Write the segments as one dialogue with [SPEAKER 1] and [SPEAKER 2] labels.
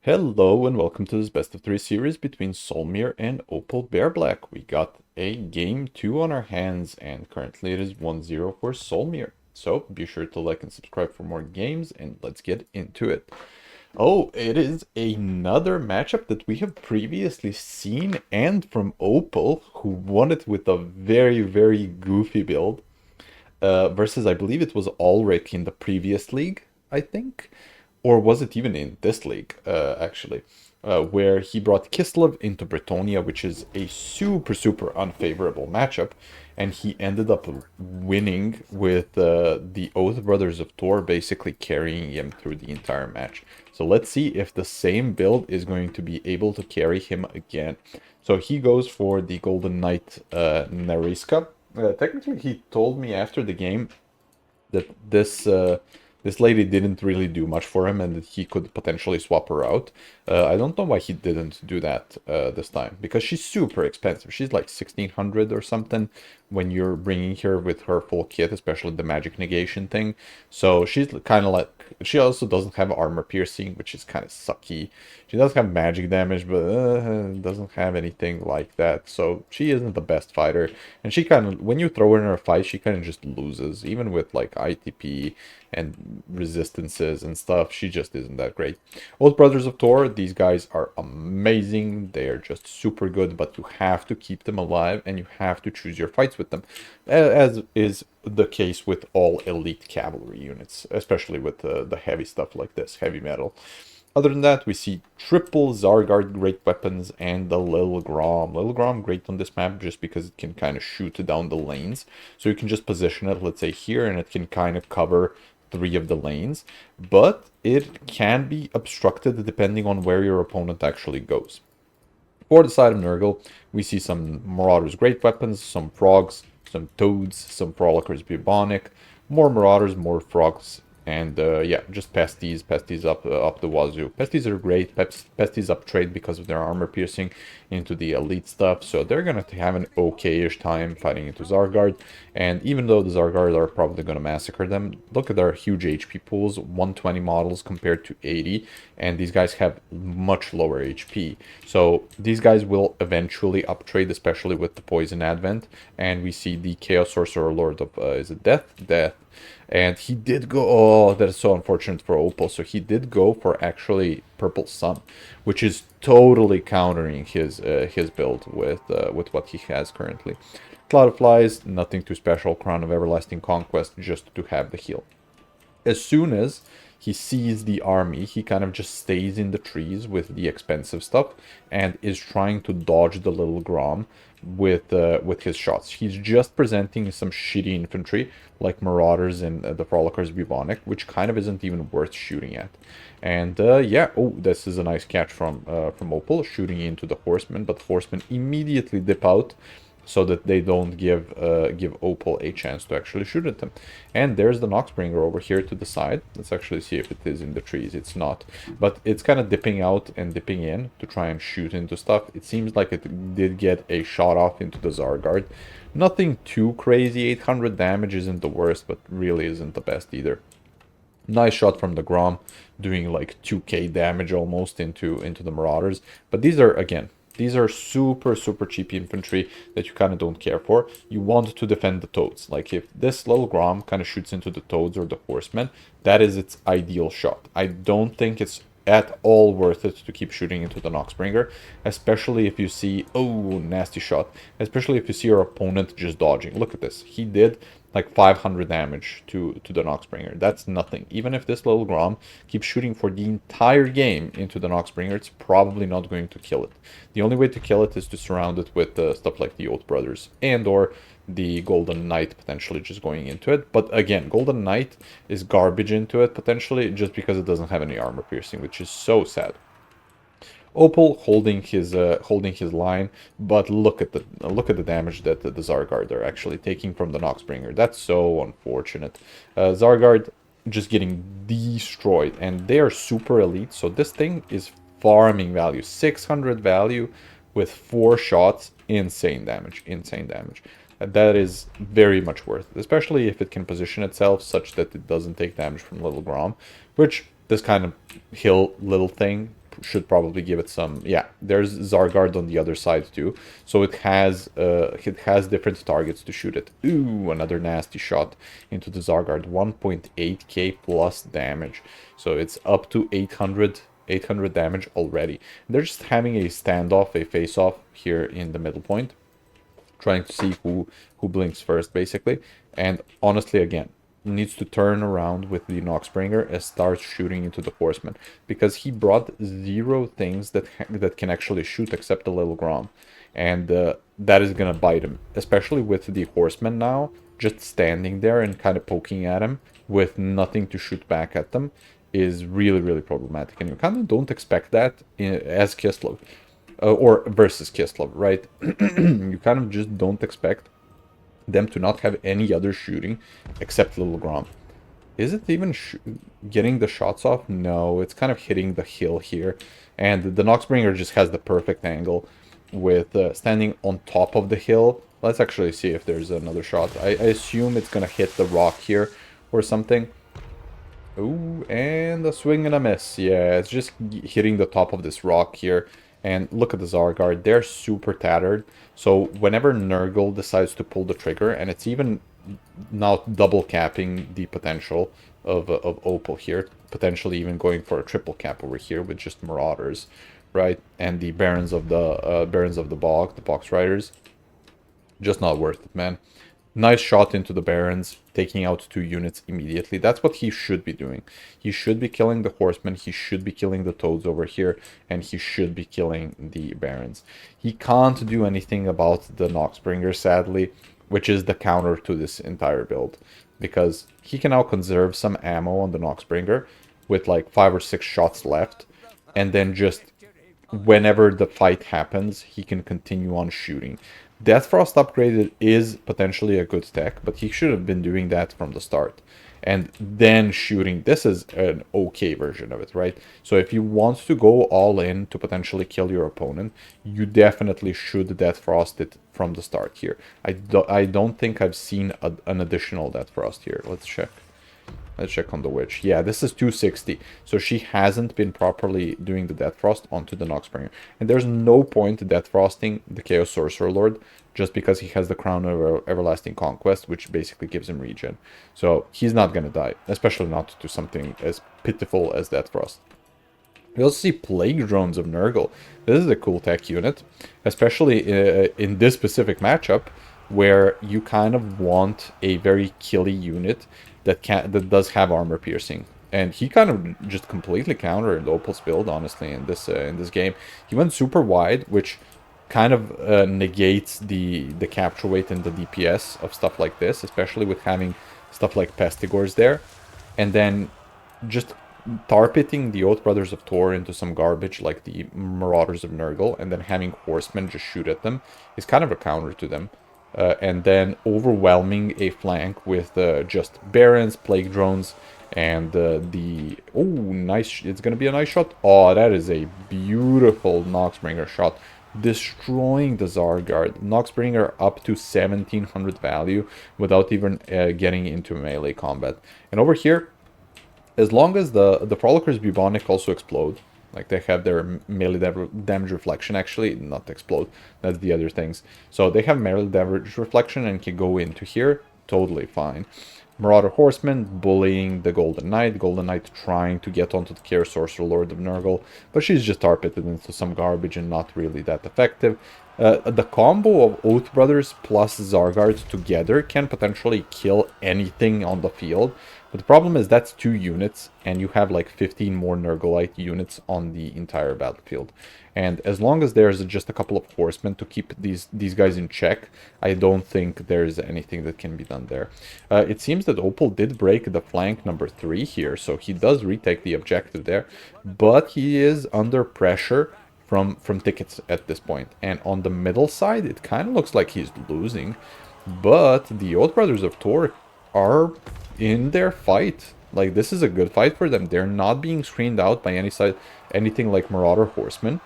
[SPEAKER 1] Hello and welcome to this best of 3 series between Solmeer and Opalbearblack. We got a game 2 on our hands and currently it is 1-0 for Solmeer. So be sure to like and subscribe for more games and let's get into it. Oh, it is another matchup that we have previously seen and from Opal, who won it with a very goofy build versus I believe it was Ulrich in the previous league, I think. Or was it even in this league, actually, where he brought Kislev into Bretonia, which is a super unfavorable matchup, and he ended up winning with the Oath Brothers of Thor basically carrying him through the entire match. So let's see if the same build is going to be able to carry him again. So he goes for the Golden Knight Nariska. Technically, he told me after the game that this lady didn't really do much for him and that he could potentially swap her out. I don't know why he didn't do that this time, because she's super expensive. She's like 1600 or something when you're bringing her with her full kit, especially the magic negation thing. So she's kind of like, she also doesn't have armor piercing, which is kind of sucky. She does have magic damage, but doesn't have anything like that. So she isn't the best fighter. And she kind of, when you throw her in a fight, she kind of just loses. Even with like ITP and resistances and stuff, she just isn't that great. Old Brothers of Thor, these guys are amazing. They are just super good, but you have to keep them alive and you have to choose your fights with them, as is the case with all elite cavalry units, especially with the heavy stuff like this, heavy metal. Other than that, we see triple Zargard great weapons and the Lil Grom. Lil Grom great on this map just because it can kind of shoot down the lanes. So you can just position it, let's say here, and it can kind of cover 3 of the lanes. But it can be obstructed depending on where your opponent actually goes. For the side of Nurgle, we see some Marauders great weapons, some frogs, some toads, some frolickers bubonic, more Marauders, more frogs, and yeah, just pesties up the wazoo. Pesties are great. Pesties uptrade because of their armor piercing into the elite stuff, so they're gonna have an okay-ish time fighting into Zargard. And even though the Zargard are probably gonna massacre them, look at their huge HP pools, 120 models compared to 80, and these guys have much lower HP. So these guys will eventually uptrade, especially with the poison advent. And we see the Chaos Sorcerer Lord of is it Death? Death. And he did go, oh, that is so unfortunate for Opal. So he did go for actually Purple Sun, which is totally countering his build with what he has currently. Cloud of Flies, nothing too special. Crown of Everlasting Conquest, just to have the heal. As soon as he sees the army, he kind of just stays in the trees with the expensive stuff and is trying to dodge the little Grom with his shots. He's just presenting some shitty infantry like Marauders and the Frolickers Bubonic, which kind of isn't even worth shooting at. And yeah, oh, this is a nice catch from Opal, shooting into the Horsemen, but the Horsemen immediately dip out so that they don't give Opal a chance to actually shoot at them. And there's the Noxbringer over here to the side. Let's actually see if it is in the trees. It's not. But it's kind of dipping out and dipping in to try and shoot into stuff. It seems like it did get a shot off into the Zargard. Nothing too crazy. 800 damage isn't the worst, but really isn't the best either. Nice shot from the Grom, doing like 2k damage almost into the Marauders. But these are, again, these are super cheap infantry that you kind of don't care for. You want to defend the toads. Like if this little Grom kind of shoots into the toads or the horsemen, that is its ideal shot. I don't think it's at all worth it to keep shooting into the Noxbringer, especially if you see, oh, nasty shot, especially if you see your opponent just dodging. Look at this. He did like 500 damage to the Noxbringer. That's nothing. Even if this little Grom keeps shooting for the entire game into the Noxbringer, it's probably not going to kill it. The only way to kill it is to surround it with stuff like the Oath Brothers and or the Golden Knight potentially just going into it. But again, Golden Knight is garbage into it potentially just because it doesn't have any armor piercing, which is so sad. Opal holding his line, but look at the damage that the Zargard are actually taking from the Noxbringer. That's so unfortunate. Zargard just getting destroyed, and they are super elite. So this thing is farming value, 600 value with 4 shots. Insane damage, insane damage. That is very much worth it, especially if it can position itself such that it doesn't take damage from Little Grom, which this kind of hill little thing should probably give it some... Yeah, there's Zargard on the other side too. So it has different targets to shoot at. Ooh, another nasty shot into the Zargard. 1.8k plus damage. So it's up to 800 damage already. They're just having a standoff, a face-off here in the middle point, trying to see who blinks first, basically. And honestly, again, needs to turn around with the Noxbringer and start shooting into the Horseman, because he brought 0 things that can actually shoot except the little Grom, and that is gonna bite him, especially with the Horseman now just standing there and kind of poking at him with nothing to shoot back at them is really, really problematic, and you kind of don't expect that as Kislev. Or versus Kislev, right? You kind of just don't expect them to not have any other shooting except Little Grom. Is it even getting the shots off? No, it's kind of hitting the hill here. And the Noxbringer just has the perfect angle with standing on top of the hill. Let's actually see if there's another shot. I assume it's going to hit the rock here or something. Ooh, and a swing and a miss. Yeah, it's just hitting the top of this rock here. And look at the Zargard, they're super tattered. So whenever Nurgle decides to pull the trigger, and it's even now double capping the potential of Opal here, potentially even going for a triple cap over here with just Marauders, right? And the Barons of the Bog, the Box Riders, just not worth it, man. Nice shot into the Barons, taking out 2 units immediately. That's what he should be doing. He should be killing the Horsemen, he should be killing the Toads over here, and he should be killing the Barons. He can't do anything about the Noxbringer, sadly, which is the counter to this entire build. Because he can now conserve some ammo on the Noxbringer with like 5 or 6 shots left, and then just whenever the fight happens, he can continue on shooting. Deathfrost upgraded is potentially a good tech, but he should have been doing that from the start. And then shooting, this is an okay version of it, right? So if you want to go all in to potentially kill your opponent, you definitely should Deathfrost it from the start here. I don't think I've seen an additional Deathfrost here. Let's check. Let's check on the Witch. Yeah, this is 260. So she hasn't been properly doing the Deathfrost onto the Noxbringer. And there's no point Deathfrosting the Chaos Sorcerer Lord just because he has the Crown of Everlasting Conquest, which basically gives him regen. So he's not going to die, especially not to something as pitiful as Deathfrost. We also see Plague Drones of Nurgle. This is a cool tech unit, especially in this specific matchup, where you kind of want a very killy unit that does have armor piercing, and he kind of just completely countered Opal's build, honestly, in this game. He went super wide, which kind of negates the capture weight and the DPS of stuff like this, especially with having stuff like Pestigors there, and then just tar-pitting the Oath Brothers of Thor into some garbage like the Marauders of Nurgle, and then having Horsemen just shoot at them is kind of a counter to them. And then overwhelming a flank with just Barons, Plague Drones, and the... Oh, nice. It's going to be a nice shot. Oh, that is a beautiful Noxbringer shot. Destroying the Zargard. Noxbringer up to 1700 value without even getting into melee combat. And over here, as long as the Frolickers Bubonic also explode, like they have their melee damage reflection, actually, not explode, that's the other things. So they have melee damage reflection and can go into here, totally fine. Marauder Horseman bullying the Golden Knight. Golden Knight trying to get onto the Chaos Sorcerer Lord of Nurgle, but she's just tar-pitted into some garbage and not really that effective. The combo of Oath Brothers plus Zargard together can potentially kill anything on the field. But the problem is that's 2 units, and you have like 15 more Nurgleite units on the entire battlefield. And as long as there's just a couple of horsemen to keep these guys in check, I don't think there's anything that can be done there. It seems that Opal did break the flank number 3 here, so he does retake the objective there. But he is under pressure from tickets at this point. And on the middle side, it kind of looks like he's losing. But the Oath Brothers of Thor are in their fight. Like, this is a good fight for them. They're not being screened out by anything like Marauder Horsemen.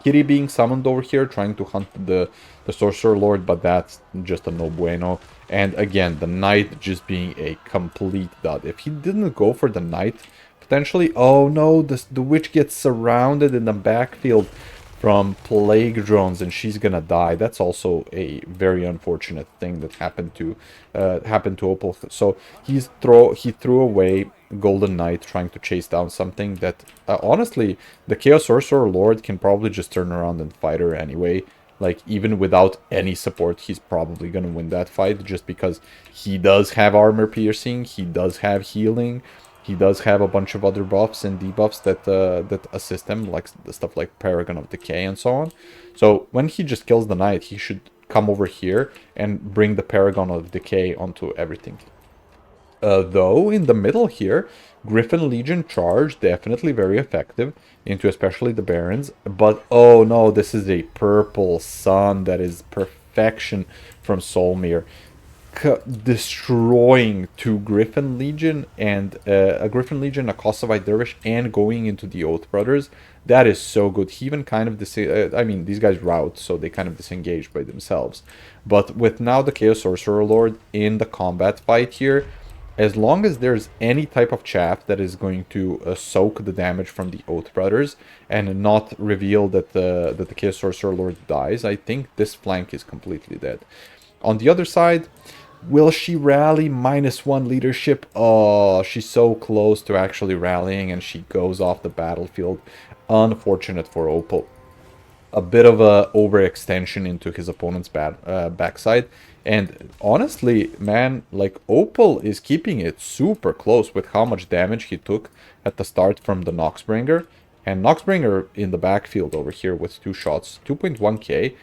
[SPEAKER 1] Kitty being summoned over here, trying to hunt the Sorcerer Lord, but that's just a no bueno. And again, the Knight just being a complete dud. If he didn't go for the Knight Potentially, oh no, the witch gets surrounded in the backfield from plague drones and she's gonna die. That's also a very unfortunate thing that happened to Opal. So he threw away Golden Knight trying to chase down something that honestly the Chaos Sorcerer Lord can probably just turn around and fight her anyway. Like, even without any support, he's probably gonna win that fight just because he does have armor piercing, he does have healing, he does have a bunch of other buffs and debuffs that assist him, like the stuff like Paragon of Decay and so on. So when he just kills the knight, he should come over here and bring the Paragon of Decay onto everything. Though in the middle here, Griffin Legion charge, definitely very effective into especially the Barons. But oh no, this is a purple sun that is perfection from Solmeer. Destroying two Griffin Legion and a Griffin Legion, a Kossovite Dervish, and going into the Oath Brothers. That is so good. He even kind of I mean, these guys rout, so they kind of disengage by themselves. But with now the Chaos Sorcerer Lord in the combat fight here, as long as there's any type of chaff that is going to soak the damage from the Oath Brothers and not reveal that the Chaos Sorcerer Lord dies, I think this flank is completely dead. On the other side, will she rally? -1 leadership. Oh, she's so close to actually rallying and she goes off the battlefield. Unfortunate for Opal. A bit of a overextension into his opponent's backside. And honestly, man, like, Opal is keeping it super close with how much damage he took at the start from the Noxbringer. And Noxbringer in the backfield over here with 2 shots, 2.1k.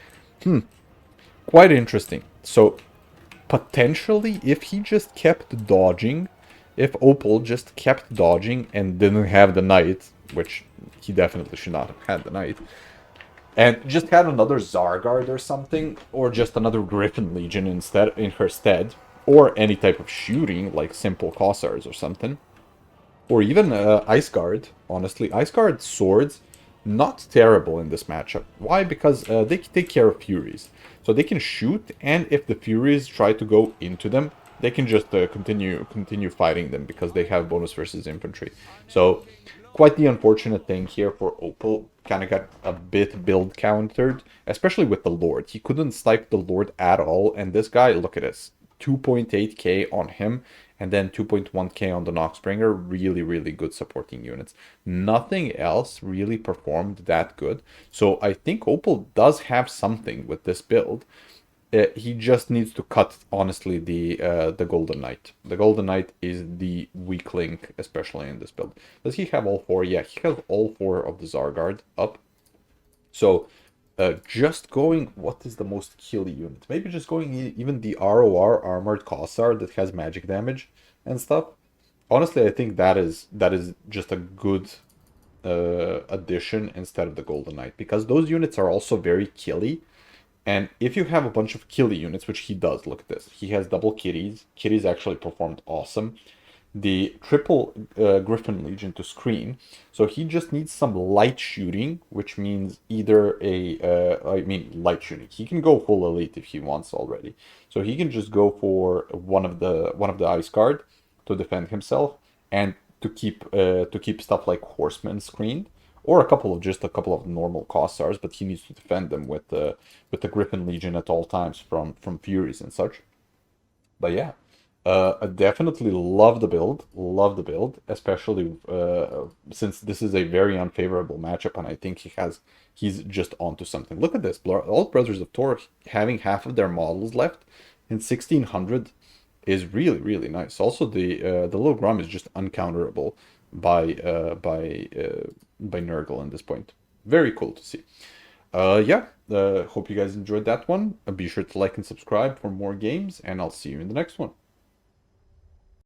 [SPEAKER 1] Quite interesting. So, potentially, if he just kept dodging, if Opal just kept dodging and didn't have the knight, which he definitely should not have had the knight, and just had another Zargard or something, or just another Griffin Legion in her stead, or any type of shooting, like simple Kossars or something, or even Ice Guard, honestly. Ice Guard swords, not terrible in this matchup. Why? Because they take care of Furies. So they can shoot, and if the Furies try to go into them, they can just continue fighting them because they have bonus versus infantry. So quite the unfortunate thing here for Opal. Kind of got a bit build countered, especially with the Lord. He couldn't snipe the Lord at all, and this guy, look at this, 2.8k on him, and then 2.1k on the Noxbringer. Really, really good supporting units. Nothing else really performed that good. So I think Opal does have something with this build. He just needs to cut, honestly, the Golden Knight. The Golden Knight is the weak link, especially in this build. Does he have all 4? Yeah, he has all 4 of the Zargard up. So, just going, what is the most killy unit? Maybe just going even the ROR Armored Kossar that has magic damage and stuff. Honestly, I think that is just a good addition instead of the Golden Knight, because those units are also very killy. And if you have a bunch of killy units, which he does, look at this. He has double kitties. Kitties actually performed awesome. The triple Griffin Legion to screen. So he just needs some light shooting, which means either light shooting. He can go full elite if he wants already. So he can just go for one of the Ice Guard to defend himself and to keep stuff like Horsemen screened. Or a couple of normal Kossars, but he needs to defend them with the Griffin Legion at all times from Furies and such. But yeah, I definitely love the build, especially since this is a very unfavorable matchup, and I think he's just onto something. Look at this, all Brothers of Thor having half of their models left in 1600 is really, really nice. Also, the little Grum is just uncounterable by Nurgle at this point. Very cool to see. Hope you guys enjoyed that one. Be sure to like and subscribe for more games, and I'll see you in the next one.